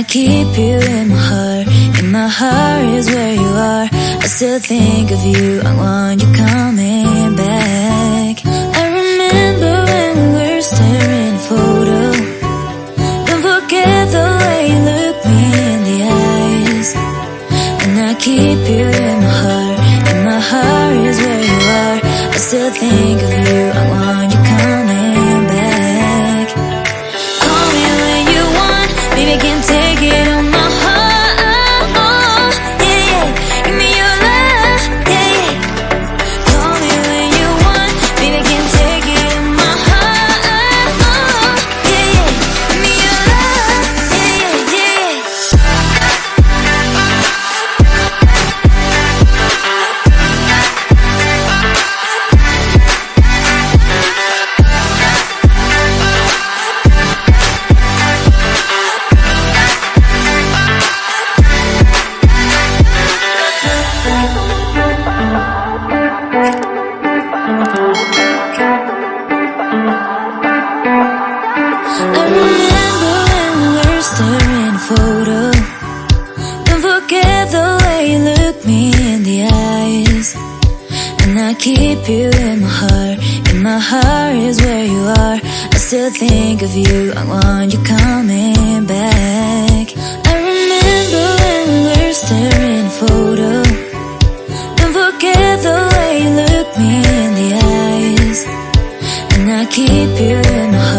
keep you in my heart. In my heart is where you are. I still think of you, I want you coming back. I remember when we were staring at a photo. Don't forget the way you look me in the eyes. And I keep you in my heart. In my heart is where you are. I still think of you, I want you coming back. Call me when you want, baby, I can't take it on my heart. Yeah, yeah, give me your love, yeah, yeah. Call me when you want, baby, I can't take it on my heart. Yeah, yeah, give me your love, yeah, yeah, yeah. I remember when we were staring at a photo. Don't forget the way you look me in the eyes. And I keep you in my heart. In my heart is where you are. I still think of you, I want you coming back. I remember when we were staring at a photo. Don't forget the way you look me in the eyes. And I keep you in my heart.